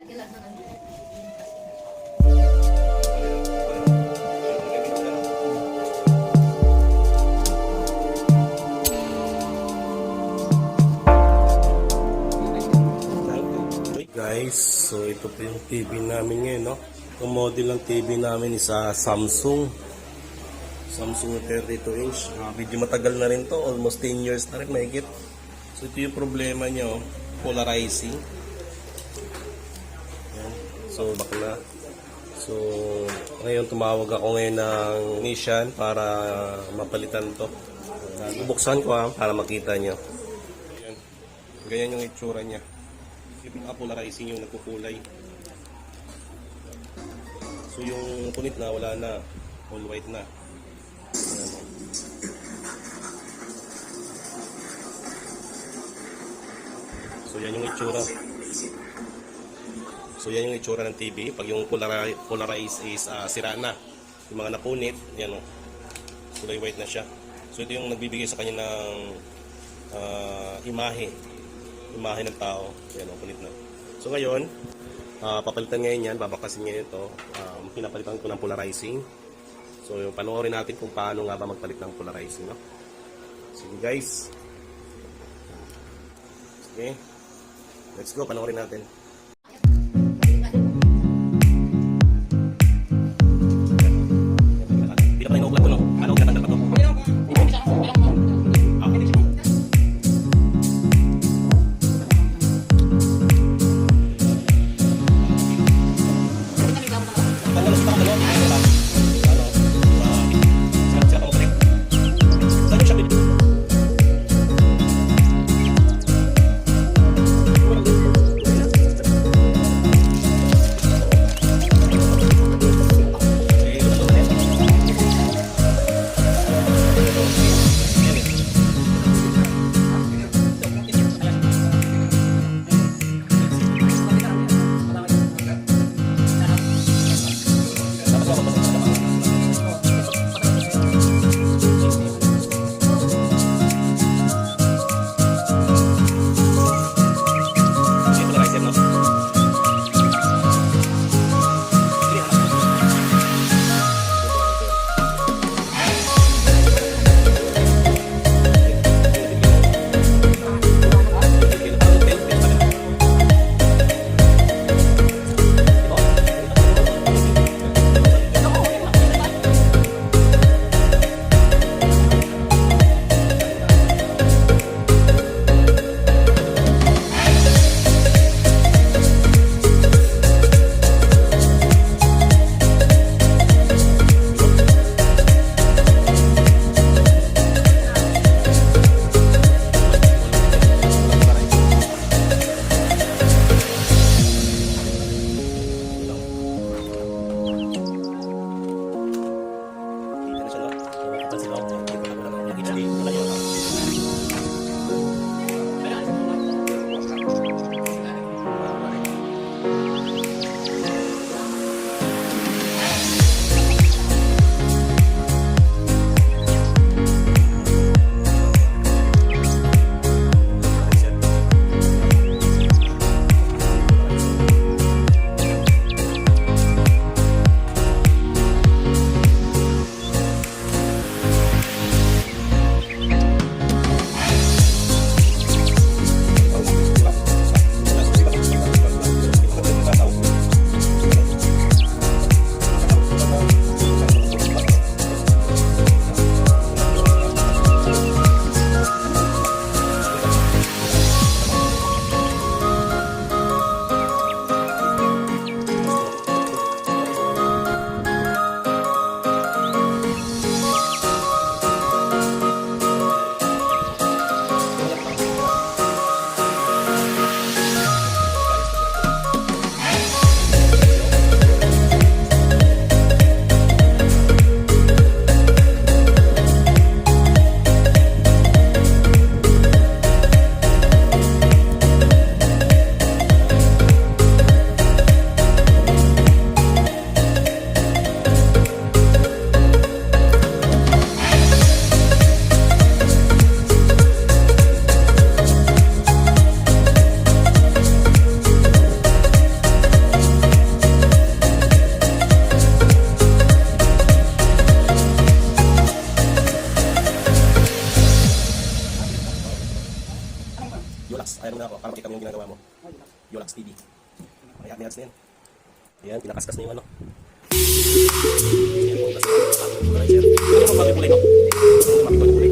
Guys, so ito po yung TV namin ngayon, no? Yung model ng TV namin is Samsung 32 inch. Medyo matagal na rin to, almost 10 years na rin mahigit. So ito yung problema niya, oh, polarizing. Ayan. So bakla. So ngayon tumawag ako ngayon ng Nissan para mapalitan to. Bubuksan ko para makita nyo. Ayan. Ganyan yung itsura niya. Yung polarizing yung nagkukulay. So yung punit na wala na, all white na. So yan yung itsura. So yan yung itsura ng TV pag yung polarize is sira na. Yung mga napunit, yan o, kulay white na siya. So ito yung nagbibigay sa kanya ng imahe ng tao. Yan o, punit na. So ngayon, papalitan ngayon yan, babakasin ngayon ito. Pinapalitan ko ng polarizing. So yung panoorin natin kung paano nga ba magpalit ng polarizing, no? Sige guys. Okay. Let's go, panoorin natin. Hindi ka pa ino-upload ko, no? Ano ang ginatanda pa to? yung ginagawa mo. Yolax TV. Kaya ads na yan. Ayan, pinakaskas na yung ano. Ayan, kung kasi polarizer. Ano yung bagay kulay, no? Ano yung bagay kulay?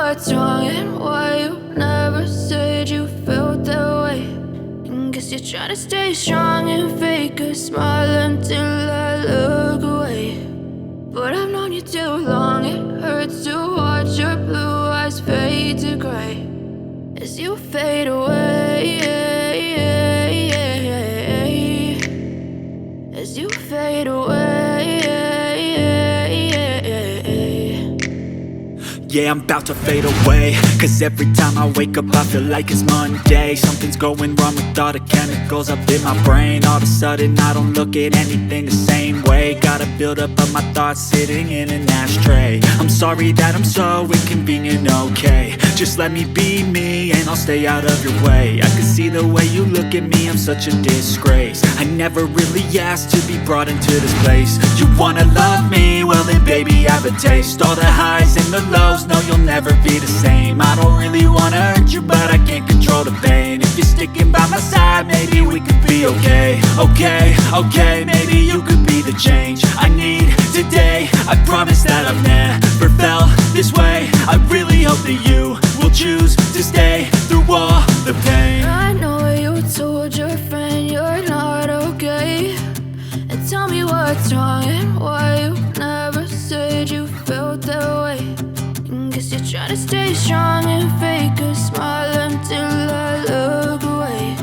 what's wrong and why you never said you felt that way. And guess you're trying to stay strong and fake a smile until I look away. But I've known you too long, it hurts to watch your blue eyes fade to gray as you fade away, as you fade away. yeah, I'm about to fade away. Cause every time I wake up I feel like it's Monday. Something's going wrong with all the chemicals up in my brain. All of a sudden I don't look at anything the same way. Gotta build up of my thoughts sitting in an ashtray. I'm sorry that I'm so inconvenient, okay. Just let me be me and I'll stay out of your way. I can see the way you look at me, I'm such a disgrace. I never really asked to be brought into this place. You wanna love me? Well then baby have a taste. All the highs and the lows, no you'll never be the same. I don't really wanna hurt you but I can't control the pain. If you're sticking by my side maybe we could be okay. Okay, maybe you could be the change I need today. I promise that I've never felt this way. I really hope that you will choose to stay through all the pain. I know you told your friend you're not okay, and tell me what's wrong and why you never said you felt that way. And guess you're trying to stay strong and fake a smile until I look away.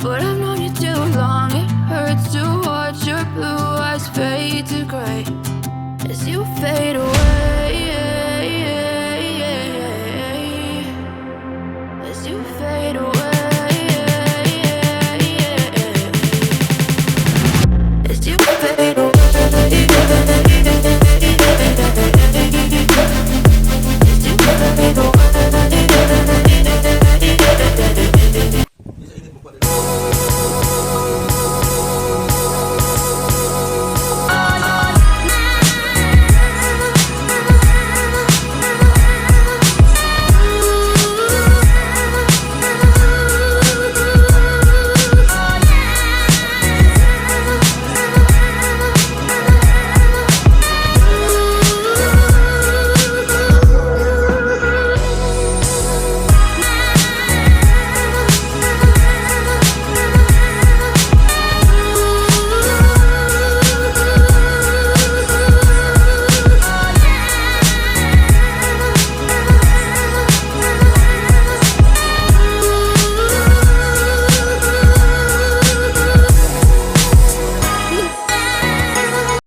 But I've known you too long, it hurts to watch your blue eyes fade to gray as you fade away. As you fade away. As you fade away.